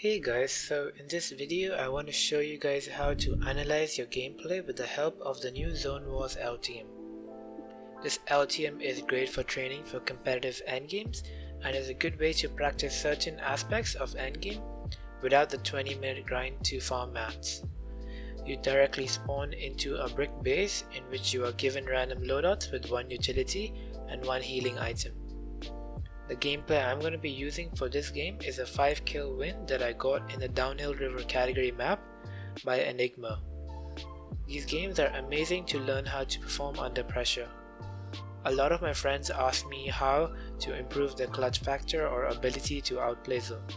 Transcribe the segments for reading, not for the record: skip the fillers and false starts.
Hey guys, so in this video I want to show you guys how to analyze your gameplay with the help of the new Zone Wars LTM. This LTM is great for training for competitive endgames and is a good way to practice certain aspects of endgame without the 20-minute grind to farm mats. You directly spawn into a brick base in which you are given random loadouts with one utility and one healing item. The gameplay I'm going to be using for this game is a 5-kill win that I got in the Downhill River category map by Enigma. These games are amazing to learn how to perform under pressure. A lot of my friends ask me how to improve the clutch factor or ability to outplay zone.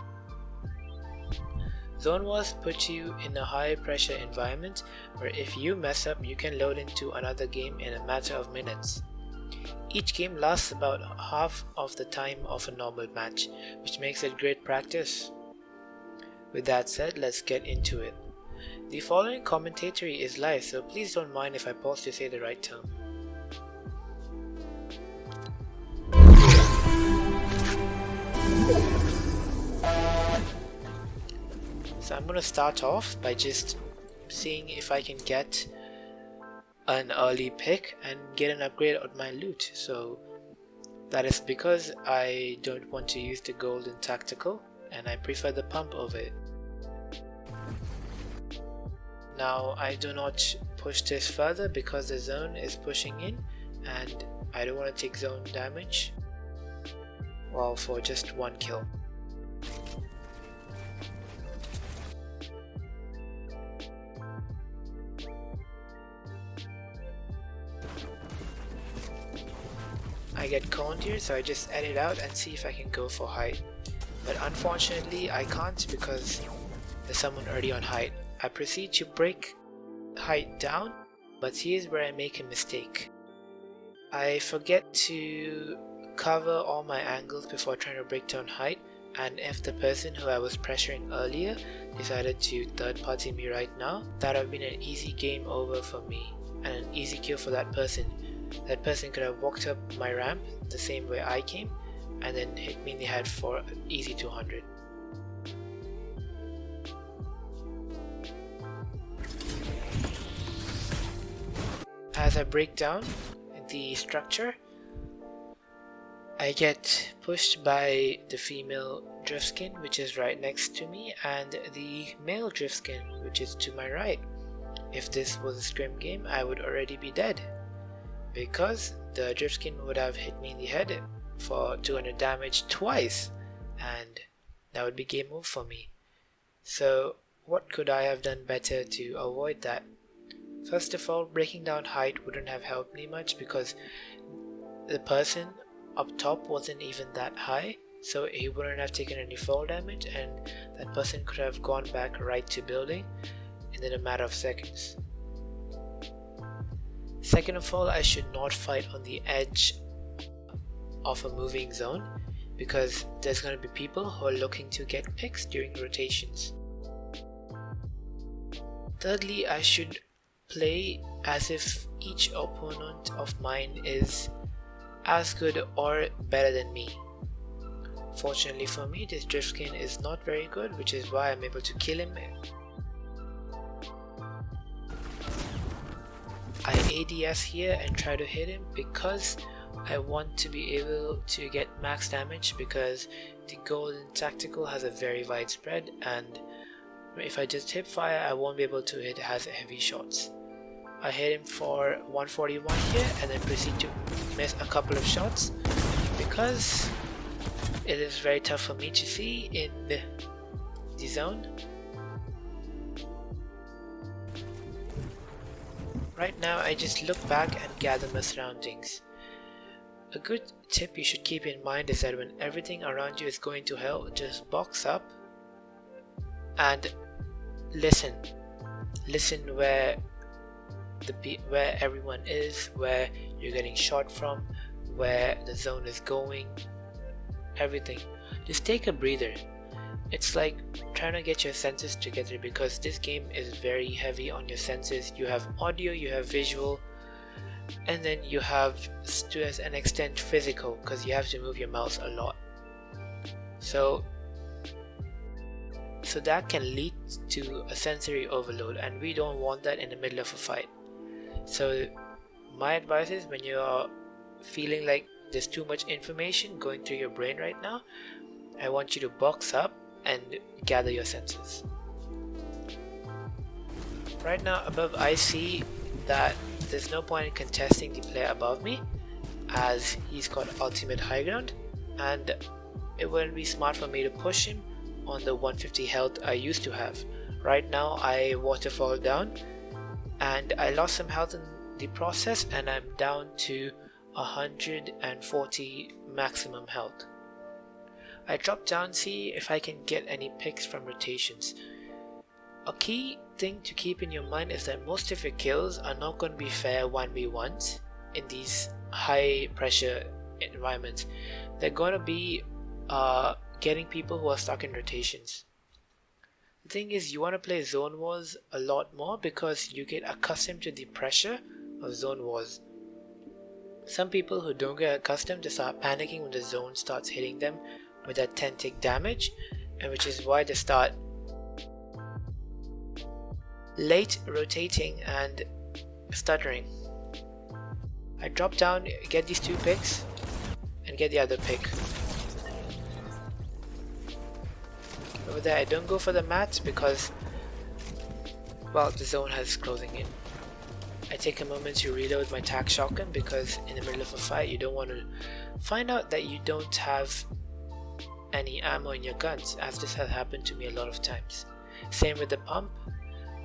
Zone Wars puts you in a high pressure environment where if you mess up you can load into another game in a matter of minutes. Each game lasts about half of the time of a normal match, which makes it great practice. With that said, let's get into it. The following commentary is live, so please don't mind if I pause to say the right term. So I'm going to start off by just seeing if I can get an early pick and get an upgrade on my loot. So that is because I don't want to use the golden tactical and I prefer the pump over it. Now I do not push this further because the zone is pushing in and I don't want to take zone damage, well, for just one kill. I get coned here, so I just edit out and see if I can go for height. But unfortunately I can't because there's someone already on height. I proceed to break height down, but here's where I make a mistake. I forget to cover all my angles before trying to break down height, and if the person who I was pressuring earlier decided to third party me right now, that would have been an easy game over for me and an easy kill for that person. That person could have walked up my ramp the same way I came and then hit me in the head for an easy 200. As I break down the structure, I get pushed by the female drift skin, which is right next to me, and the male drift skin, which is to my right. If this was a scrim game, I would already be dead, because the drift skin would have hit me in the head for 200 damage twice, and that would be game over for me. So what could I have done better to avoid that? First of all, breaking down height wouldn't have helped me much because the person up top wasn't even that high, so he wouldn't have taken any fall damage and that person could have gone back right to building in a matter of seconds. Second of all, I should not fight on the edge of a moving zone because there's going to be people who are looking to get picks during rotations. Thirdly, I should play as if each opponent of mine is as good or better than me. Fortunately for me, this drift skin is not very good, which is why I'm able to kill him. I ADS here and try to hit him because I want to be able to get max damage because the golden tactical has a very wide spread, and if I just hip fire I won't be able to hit heavy shots. I hit him for 141 here and then proceed to miss a couple of shots because it is very tough for me to see in the zone. Right now I just look back and gather my surroundings. A good tip you should keep in mind is that when everything around you is going to hell, just box up and listen. Listen where everyone is, where you're getting shot from, where the zone is going, everything. Just take a breather. It's like trying to get your senses together because this game is very heavy on your senses. You have audio, you have visual, and then you have, to an extent, physical because you have to move your mouse a lot. So so that can lead to a sensory overload, and we don't want that in the middle of a fight. So my advice is, when you're feeling like there's too much information going through your brain right now, I want you to box up and gather your senses. Right now above, I see that there's no point in contesting the player above me, as he's got ultimate high ground, and it wouldn't be smart for me to push him on the 150 health I used to have. Right now I waterfall down and I lost some health in the process, and I'm down to 140 maximum health. I drop down, see if I can get any picks from rotations. A key thing to keep in your mind is that most of your kills are not going to be fair 1v1s in these high pressure environments. They're going to be getting people who are stuck in rotations. The thing is, you want to play Zone Wars a lot more because you get accustomed to the pressure of Zone Wars. Some people who don't get accustomed to start panicking when the zone starts hitting them with that 10 tick damage, and which is why they start late rotating and stuttering. I drop down, get these 2 picks and get the other pick. Over there I don't go for the mats because, well, the zone has closing in. I take a moment to reload my tac shotgun because in the middle of a fight you don't want to find out that you don't have any ammo in your guns, as this has happened to me a lot of times. Same with the pump.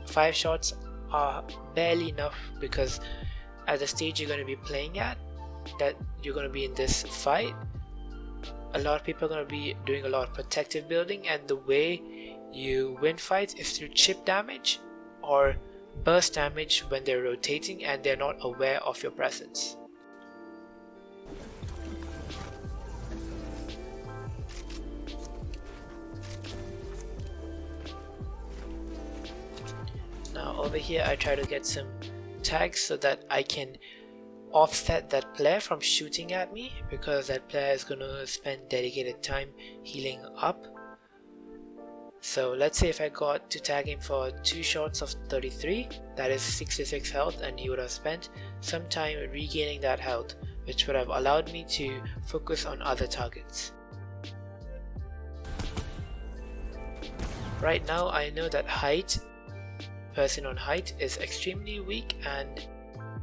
5 shots are barely enough because at the stage you're going to be playing at, that you're going to be in this fight, a lot of people are going to be doing a lot of protective building, and the way you win fights is through chip damage or burst damage when they're rotating and they're not aware of your presence. Now over here I try to get some tags so that I can offset that player from shooting at me, because that player is going to spend dedicated time healing up. So let's say if I got to tag him for 2 shots of 33, that is 66 health, and he would have spent some time regaining that health, which would have allowed me to focus on other targets. Right now I know that person on height is extremely weak and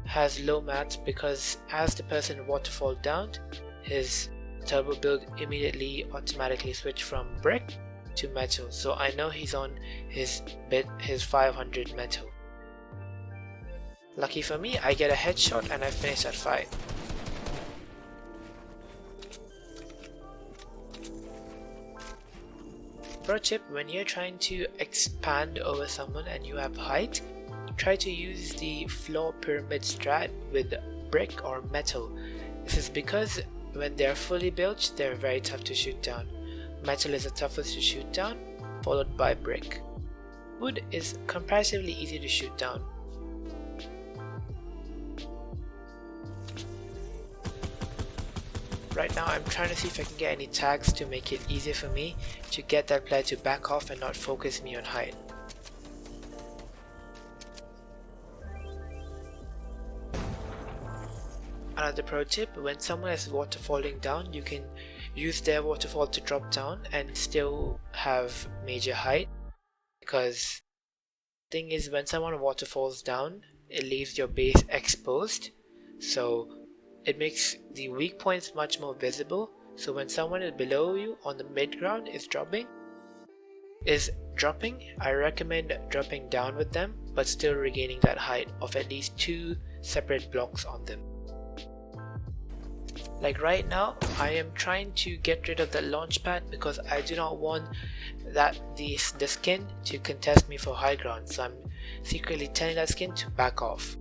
has low mats, because as the person waterfall down, his turbo build immediately automatically switched from brick to metal, so I know he's on his 500 metal. Lucky for me, I get a headshot and I finish that fight. Pro tip: when you're trying to expand over someone and you have height, try to use the floor pyramid strat with brick or metal. This is because when they're fully built, they're very tough to shoot down. Metal is the toughest to shoot down, followed by brick. Wood is comparatively easy to shoot down. Right now I'm trying to see if I can get any tags to make it easier for me to get that player to back off and not focus me on height. Another pro tip: when someone is waterfalling down, you can use their waterfall to drop down and still have major height, because the thing is, when someone waterfalls down, it leaves your base exposed, so it makes the weak points much more visible. So when someone is below you on the mid ground is dropping, I recommend dropping down with them but still regaining that height of at least 2 separate blocks on them. Like right now, I am trying to get rid of the launch pad because I do not want the skin to contest me for high ground, so I'm secretly telling that skin to back off.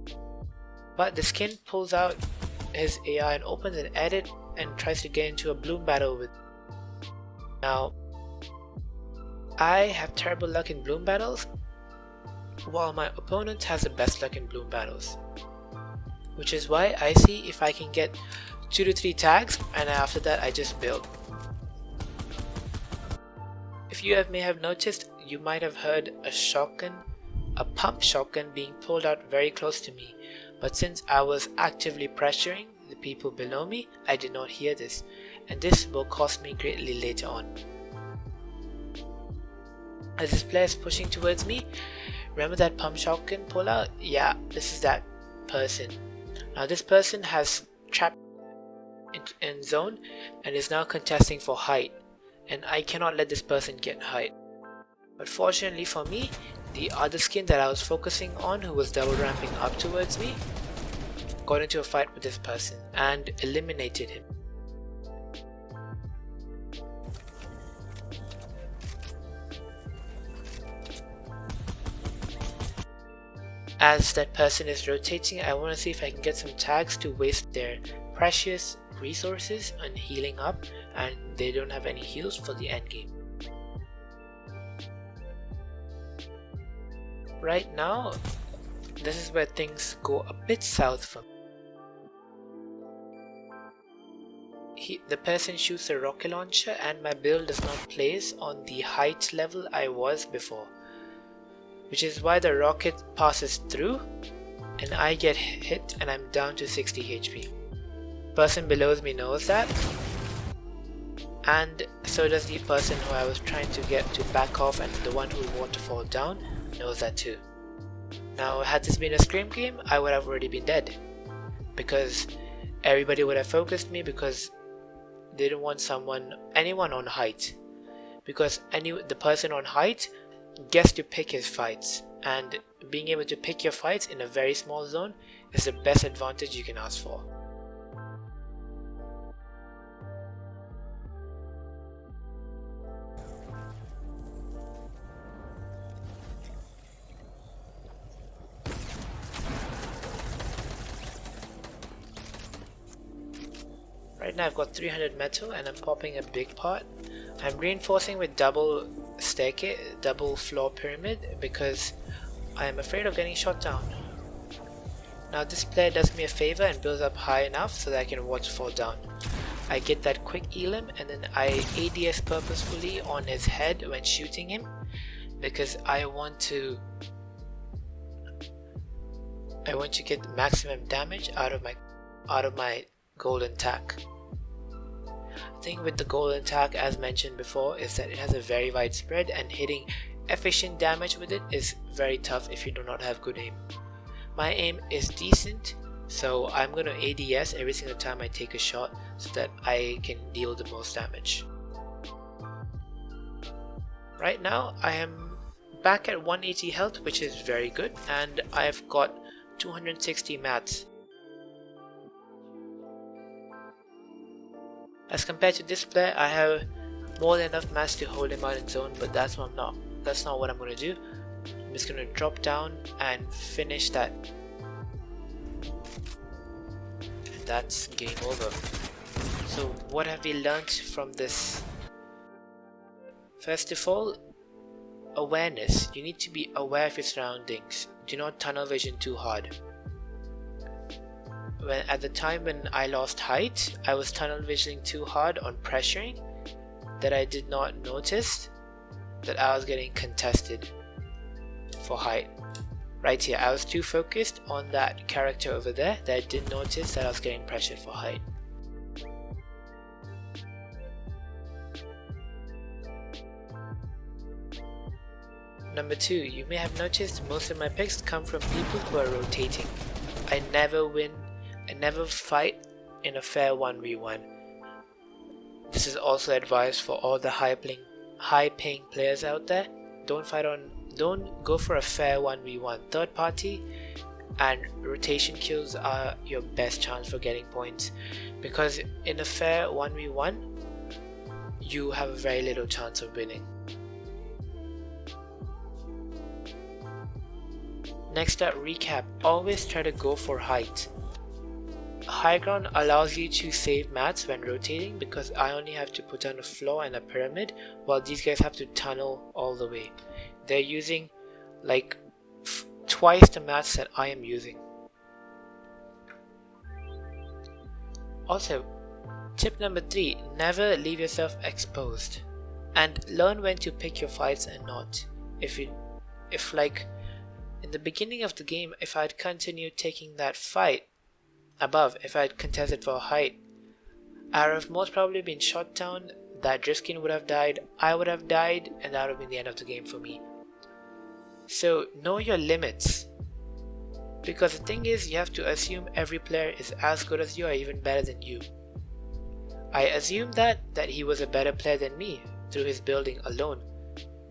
But the skin pulls out his AI and opens an edit and tries to get into a bloom battle with me. Now, I have terrible luck in bloom battles, while my opponent has the best luck in bloom battles, which is why I see if I can get 2 to 3 tags, and after that I just build. If you may have noticed, you might have heard a pump shotgun being pulled out very close to me, but since I was actively pressuring the people below me, I did not hear this, and this will cost me greatly later on. As this player is pushing towards me, remember that pump shotgun pull out? Yeah, this is that person. Now this person has trapped in zone and is now contesting for height, and I cannot let this person get height. But fortunately for me, the other skin that I was focusing on, who was double ramping up towards me, got into a fight with this person and eliminated him. As that person is rotating, I want to see if I can get some tags to waste their precious resources on healing up, and they don't have any heals for the end game. Right now, this is where things go a bit south from. The person shoots a rocket launcher and my build does not place on the height level I was before, which is why the rocket passes through and I get hit and I'm down to 60 HP. Person below me knows that, and so does the person who I was trying to get to back off, and the one who would want to fall down knows that too. Now had this been a scrim game, I would have already been dead, because everybody would have focused me because they didn't want anyone on height, because the person on height gets to pick his fights, and being able to pick your fights in a very small zone is the best advantage you can ask for. Right now I've got 300 metal and I'm popping a big pot. I'm reinforcing with double floor pyramid because I am afraid of getting shot down. Now this player does me a favor and builds up high enough so that I can watch fall down. I get that quick elim and then I ADS purposefully on his head when shooting him because I want to get the maximum damage out of my golden tack. The thing with the golden tack, as mentioned before, is that it has a very wide spread and hitting efficient damage with it is very tough if you do not have good aim. My aim is decent, so I'm going to ADS every single time I take a shot so that I can deal the most damage. Right now I am back at 180 health, which is very good, and I've got 260 mats. As compared to this player, I have more than enough mats to hold him out in zone, but that's not what I'm going to do. I'm just going to drop down and finish that. And that's game over. So what have we learnt from this? First of all, awareness. You need to be aware of your surroundings. Do not tunnel vision too hard. At the time when I lost height, I was tunnel visioning too hard on pressuring that I did not notice that I was getting contested for height. Right here, I was too focused on that character over there that I didn't notice that I was getting pressured for height. Number 2, you may have noticed most of my picks come from people who are rotating. I never fight in a fair 1v1. This is also advice for all the high paying players out there. Don't go for a fair 1v1. Third party and rotation kills are your best chance for getting points, because in a fair 1v1 you have a very little chance of winning. Next up, recap. Always try to go for height. High ground allows you to save mats when rotating because I only have to put on a floor and a pyramid, while these guys have to tunnel all the way. They're using like twice the mats that I am using. Also, tip number 3, never leave yourself exposed, and learn when to pick your fights and not. if like in the beginning of the game, if I'd continued taking that fight above, if I'd contested for height, I would have most probably been shot down, that Driftskin would have died, I would have died, and that would have been the end of the game for me. So know your limits, because the thing is, you have to assume every player is as good as you or even better than you. I assumed that he was a better player than me through his building alone,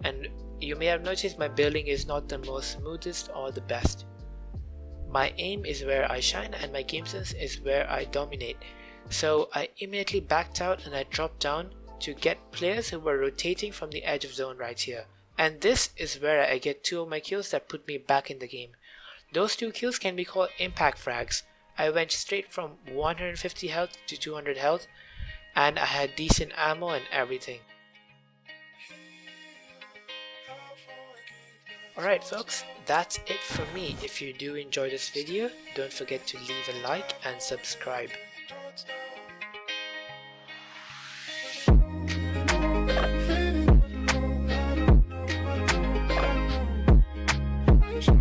and you may have noticed my building is not the most smoothest or the best. My aim is where I shine and my game sense is where I dominate. So I immediately backed out and I dropped down to get players who were rotating from the edge of zone right here. And this is where I get 2 of my kills that put me back in the game. Those 2 kills can be called impact frags. I went straight from 150 health to 200 health, and I had decent ammo and everything. Alright folks, that's it for me. If you do enjoy this video, don't forget to leave a like and subscribe. Sure.